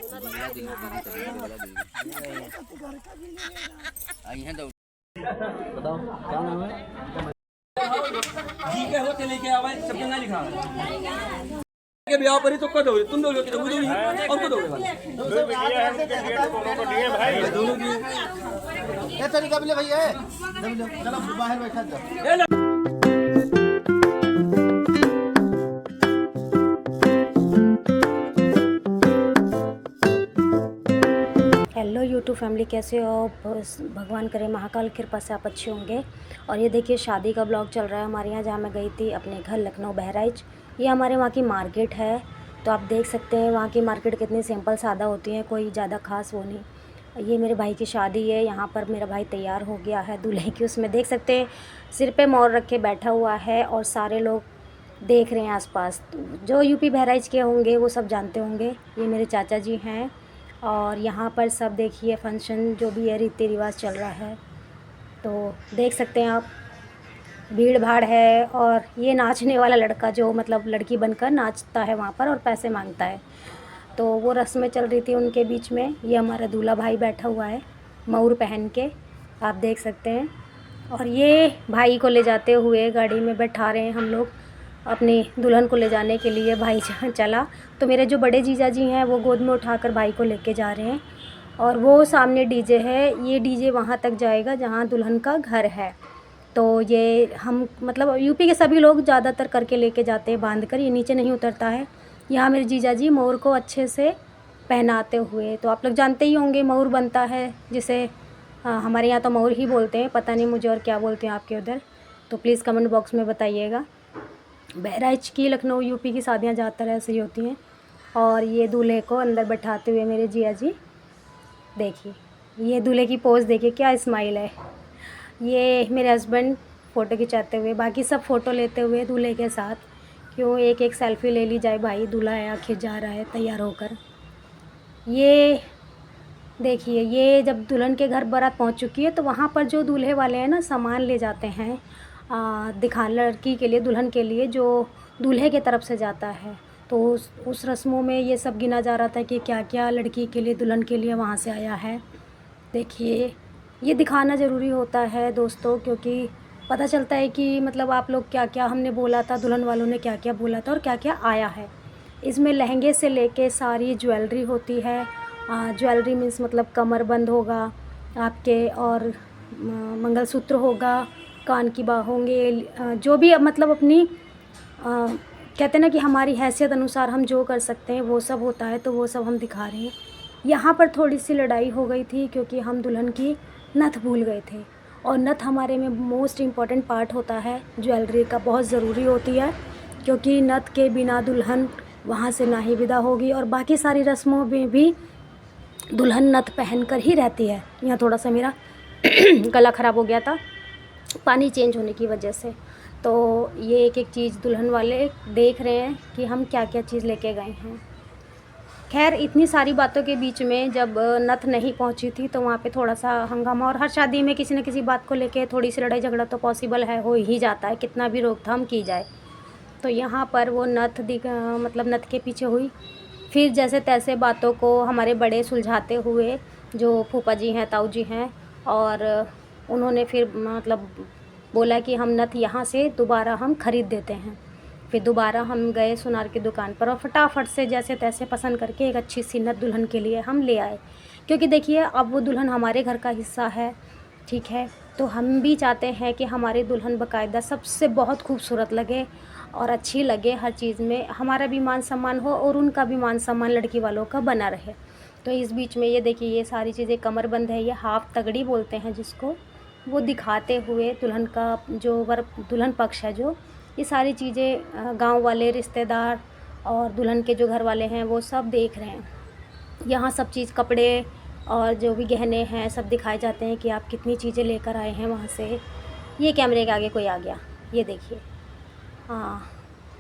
बताओ क्या नाम है? जी के होते लेके आवे सब जगह लिखा है के ब्याह पर तो कद हो तुम दोगे कि वो दोगे और को दोगे भाई दोनों की ये तरीका भी ले भैया चलो बाहर बैठा जाओ। हेलो यूट्यूब फैमिली, कैसे हो? भगवान करे महाकाल कृपा से आप अच्छे होंगे। और ये देखिए शादी का ब्लॉग चल रहा है हमारे यहाँ, जहाँ मैं गई थी अपने घर लखनऊ बहराइच। ये हमारे वहाँ की मार्केट है, तो आप देख सकते हैं वहाँ की मार्केट कितनी सिंपल सादा होती है, कोई ज़्यादा खास वो नहीं। ये मेरे भाई की शादी है, यहाँ पर मेरा भाई तैयार हो गया है दूल्हे की। उसमें देख सकते हैं सिर पे मोर रख के बैठा हुआ है और सारे लोग देख रहे हैं आसपास। जो यूपी बहराइच के होंगे वो सब जानते होंगे। ये मेरे चाचा जी हैं और यहाँ पर सब देखिए फंक्शन जो भी है रीति रिवाज चल रहा है, तो देख सकते हैं आप भीड़ भाड़ है। और ये नाचने वाला लड़का जो मतलब लड़की बनकर नाचता है वहाँ पर और पैसे मांगता है, तो वो रस्में चल रही थी उनके बीच में। ये हमारा दूल्हा भाई बैठा हुआ है मऊर पहन के, आप देख सकते हैं। और ये भाई को ले जाते हुए गाड़ी में बैठा रहे हैं हम लोग अपनी दुल्हन को ले जाने के लिए। भाई चला तो मेरे जो बड़े जीजा जी हैं वो गोद में उठाकर भाई को लेके जा रहे हैं। और वो सामने डीजे है, ये डीजे वहाँ तक जाएगा जहाँ दुल्हन का घर है। तो ये हम मतलब यूपी के सभी लोग ज़्यादातर करके लेके जाते हैं बांध कर, ये नीचे नहीं उतरता है। यहाँ मेरे जीजा जी मोर को अच्छे से पहनाते हुए, तो आप लोग जानते ही होंगे मोर बनता है जिसे हमारे यहाँ तो मोर ही बोलते हैं, पता नहीं मुझे और क्या बोलते हैं आपके उधर, तो प्लीज़ कमेंट बॉक्स में बताइएगा। बहराइच की लखनऊ यूपी की शादियाँ ज़्यादातर ऐसे ही होती हैं। और ये दूल्हे को अंदर बैठाते हुए मेरे जिया जी, देखिए ये दूल्हे की पोज़ देखिए, क्या स्माइल है। ये मेरे हस्बैंड फ़ोटो खिंचाते हुए, बाकी सब फ़ोटो लेते हुए दूल्हे के साथ। क्यों एक एक सेल्फ़ी ले ली जाए, भाई दूल्हा है आखिर जा रहा है तैयार होकर। ये देखिए ये जब दुल्हन के घर बारात पहुंच चुकी है तो वहाँ पर जो दूल्हे वाले हैं ना सामान ले जाते हैं दिखा लड़की के लिए, दुल्हन के लिए जो दूल्हे के तरफ से जाता है। तो उस रस्मों में ये सब गिना जा रहा था कि क्या क्या लड़की के लिए दुल्हन के लिए वहाँ से आया है। देखिए ये दिखाना ज़रूरी होता है दोस्तों, क्योंकि पता चलता है कि मतलब आप लोग क्या क्या हमने बोला था, दुल्हन वालों ने क्या क्या बोला था और क्या क्या आया है। इसमें लहंगे से लेके सारी ज्वेलरी होती है। ज्वेलरी मीन्स मतलब कमरबंद होगा आपके, और मंगलसूत्र होगा, कान की बाह होंगे, जो भी मतलब अपनी कहते हैं ना कि हमारी हैसियत अनुसार हम जो कर सकते हैं वो सब होता है, तो वो सब हम दिखा रहे हैं। यहाँ पर थोड़ी सी लड़ाई हो गई थी क्योंकि हम दुल्हन की नथ भूल गए थे, और नथ हमारे में मोस्ट इम्पॉर्टेंट पार्ट होता है, ज्वेलरी का बहुत ज़रूरी होती है, क्योंकि नथ के बिना दुल्हन वहाँ से ना ही विदा होगी। और बाकी सारी रस्मों में भी दुल्हन नथ पहन कर ही रहती है। यहाँ थोड़ा सा मेरा गला ख़राब हो गया था पानी चेंज होने की वजह से, तो ये एक एक चीज़ दुल्हन वाले देख रहे हैं कि हम क्या क्या चीज़ लेके गए हैं। खैर इतनी सारी बातों के बीच में जब नथ नहीं पहुंची थी तो वहाँ पे थोड़ा सा हंगामा, और हर शादी में किसी न किसी बात को लेके थोड़ी सी लड़ाई झगड़ा तो पॉसिबल है, हो ही जाता है कितना भी रोकथाम की जाए। तो यहाँ पर वो नथ मतलब नथ के पीछे हुई। फिर जैसे तैसे बातों को हमारे बड़े सुलझाते हुए, जो फूफा जी हैं ताऊ जी हैं, और उन्होंने फिर मतलब बोला कि हम नथ यहाँ से दोबारा हम ख़रीद देते हैं। फिर दोबारा हम गए सुनार की दुकान पर और फटाफट से जैसे तैसे पसंद करके एक अच्छी सी नथ दुल्हन के लिए हम ले आए। क्योंकि देखिए अब वो दुल्हन हमारे घर का हिस्सा है, ठीक है, तो हम भी चाहते हैं कि हमारी दुल्हन बाकायदा सबसे बहुत खूबसूरत लगे और अच्छी लगे, हर चीज़ में हमारा भी मान सम्मान हो और उनका भी मान सम्मान लड़की वालों का बना रहे। तो इस बीच में ये देखिए ये सारी चीज़ें कमरबंद है, ये हाफ तगड़ी बोलते हैं जिसको, वो दिखाते हुए दुल्हन का जो दुल्हन पक्ष है जो, ये सारी चीज़ें गांव वाले रिश्तेदार और दुल्हन के जो घर वाले हैं वो सब देख रहे हैं। यहाँ सब चीज़ कपड़े और जो भी गहने हैं सब दिखाए जाते हैं कि आप कितनी चीज़ें लेकर आए हैं वहाँ से। ये कैमरे के आगे कोई आ गया, ये देखिए, हाँ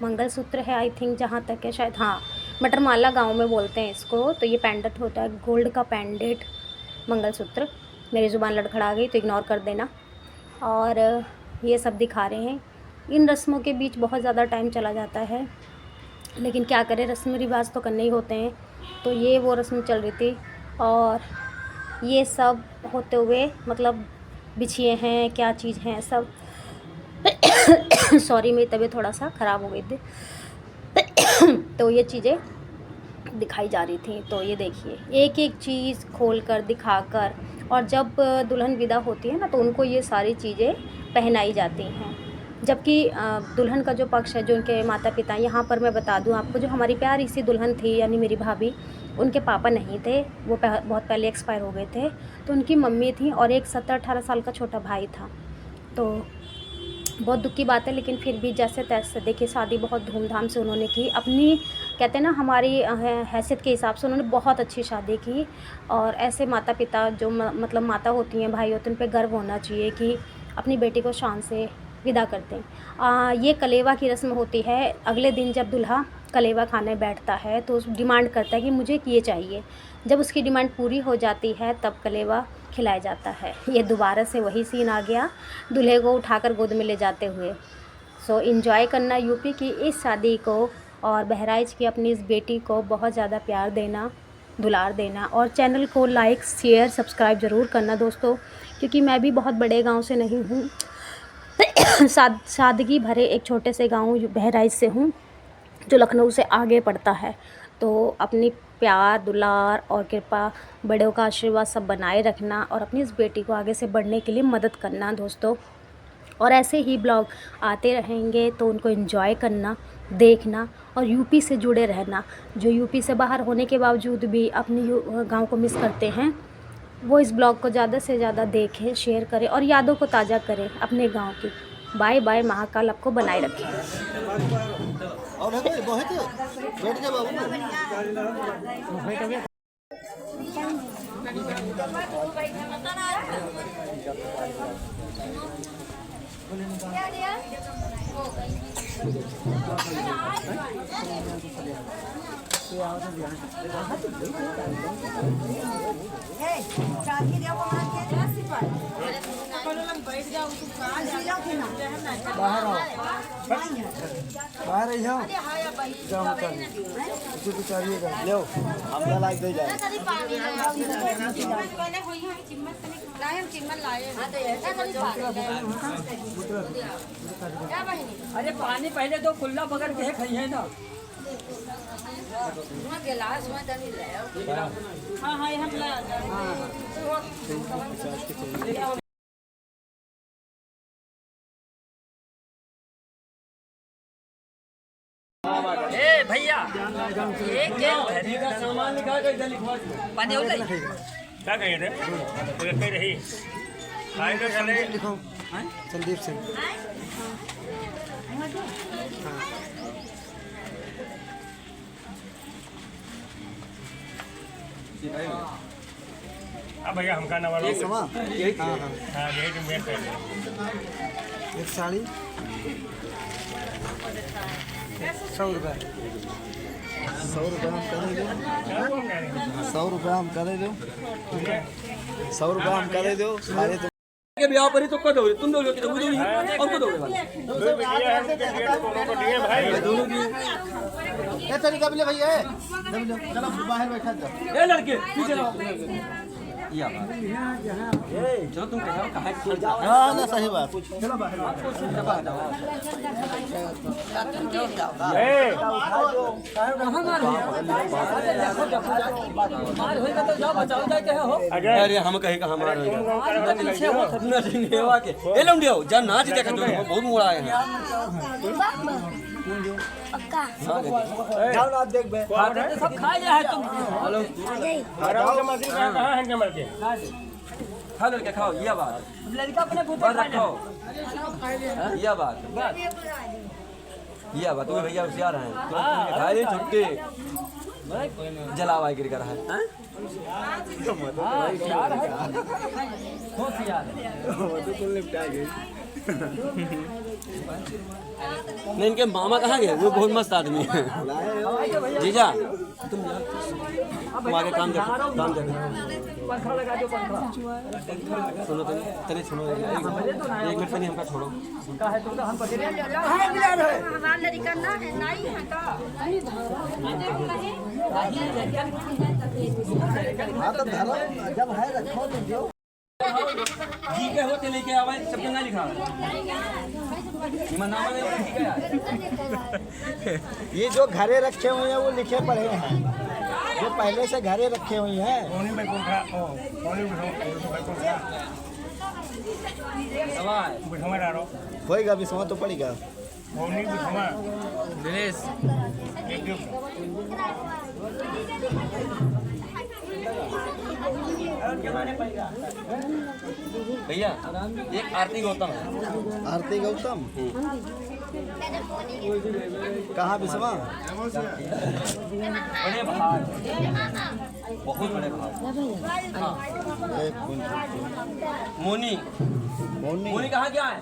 मंगलसूत्र है आई थिंक, जहाँ तक है शायद, हाँ मटर माला गाँव में बोलते हैं इसको। तो ये पेंडेंट होता है, गोल्ड का पेंडेंट मंगलसूत्र। मेरी ज़ुबान लड़खड़ा गई तो इग्नोर कर देना। और ये सब दिखा रहे हैं। इन रस्मों के बीच बहुत ज़्यादा टाइम चला जाता है, लेकिन क्या करें, रस्म रिवाज तो करने ही होते हैं। तो ये वो रस्म चल रही थी। और ये सब होते हुए मतलब बिछिए हैं क्या चीज़ हैं सब सॉरी मेरी तबीयत थोड़ा सा ख़राब हो गई थी तो ये चीज़ें दिखाई जा रही थी। तो ये देखिए एक एक चीज़ खोल कर दिखा कर, और जब दुल्हन विदा होती है ना तो उनको ये सारी चीज़ें पहनाई जाती हैं। जबकि दुल्हन का जो पक्ष है, जो उनके माता पिता, यहाँ पर मैं बता दूँ आपको, जो हमारी प्यारी सी दुल्हन थी यानी मेरी भाभी, उनके पापा नहीं थे, वो बहुत पहले एक्सपायर हो गए थे। तो उनकी मम्मी थी और एक 17-18 साल का छोटा भाई था। तो बहुत दुख की बात है, लेकिन फिर भी जैसे तैसे देखिए शादी बहुत धूमधाम से उन्होंने की। अपनी कहते हैं ना हमारी हैसियत के हिसाब से उन्होंने बहुत अच्छी शादी की। और ऐसे माता पिता जो मतलब माता होती हैं, भाई होते हैं, उन पर गर्व होना चाहिए कि अपनी बेटी को शान से विदा करते हैं। ये कलेवा की रस्म होती है। अगले दिन जब दूल्हा कलेवा खाने बैठता है तो उस डिमांड करता है कि मुझे ये चाहिए। जब उसकी डिमांड पूरी हो जाती है तब कलेवा खिलाया जाता है। ये दोबारा से वही सीन आ गया, दूल्हे को उठाकर गोद में ले जाते हुए। सो एंजॉय करना यूपी की इस शादी को, और बहराइच की अपनी इस बेटी को बहुत ज़्यादा प्यार देना, दुलार देना। और चैनल को लाइक शेयर सब्सक्राइब ज़रूर करना दोस्तों, क्योंकि मैं भी बहुत बड़े गांव से नहीं हूँ सादगी भरे एक छोटे से गांव बहराइच से हूँ, जो लखनऊ से आगे पड़ता है। तो अपनी प्यार दुलार और कृपा, बड़ों का आशीर्वाद सब बनाए रखना, और अपनी इस बेटी को आगे से बढ़ने के लिए मदद करना दोस्तों। और ऐसे ही ब्लॉग आते रहेंगे तो उनको एंजॉय करना, देखना, और यूपी से जुड़े रहना। जो यूपी से बाहर होने के बावजूद भी अपनी गांव को मिस करते हैं, वो इस ब्लॉग को ज़्यादा से ज़्यादा देखें, शेयर करें और यादों को ताज़ा करें अपने गांव की। बाय बाय, महाकाल आपको बनाए रखें। और है बहुत बैठ जा बाबू। बाहर आई जाओ लो हमला लाइक दे जाए। अरे पानी पहले तो खुला पकड़ के खाइए ना। हाँ यहाँ भैया सामान निकाल कर इधर लिखवा पानी हो जाए। क्या कही थे कही रही खाए तो चले लिखो संदीप सिंह। अब भैया हमका नवा हाँ यही एक साड़ी 100 रुपये 100 रुपये हम करे दो 100 रुपये हम करे दो 100 रुपये हम करे दो सारे के ब्याह पर ही तो कद हो तुम दोगे कि वो दोगे और को दोगे भाई दोनों की ये तरीका भी ले भैया चलो बाहर बैठा जाओ। ए लड़के पीछे रहो या चलो तुम कहो हां ना सही बात चलो बाहर ए कहां मार होएगा तो जाओ बचाओ जाए के हो। अरे हम कहे कहां मार होएगा पीछे हो खतना सिंहेवा के ए लौंडियो जा नाच देखा तो बहुत मोड़ा है पक्का जाओ ना देख बे सब खा जा है तुम। हेलो आराम से मछली कहां है के मर के खा लो क्या खाओ ये बात लड़का अपने भूत रखो ये बात तुम्हें भैया होशियार हैं तो खाए छुट्टी जलावा गिर कर है नहीं इनके मामा कहाँ गए वो बहुत मस्त आदमी है जीजा तुम तुम आगे काम देखो पंखा लगा दो पंखा सुनो तनी सुनो एक मिनट तनी हमका छोड़ो का है तुमका हम पकड़े हमारा लड़का ना है नहीं है का हाँ तो धरो जब है रखो तो जो जी के होते लेके आवे सबके ना लिखा नाम नहीं ठीक है ये जो घरे रखे हुए हैं वो लिखे पड़े हैं, जो पहले से घरे रखे हुए हैं। होएगा विस्मा तो पड़ेगा। दिनेश भैया एक आरती गौतम है। आरती गौतम कहाँ विस्मा? बड़े भाग बहुत बड़े भाग एक मिनट। मोनी मोनी मोनी कहाँ क्या है?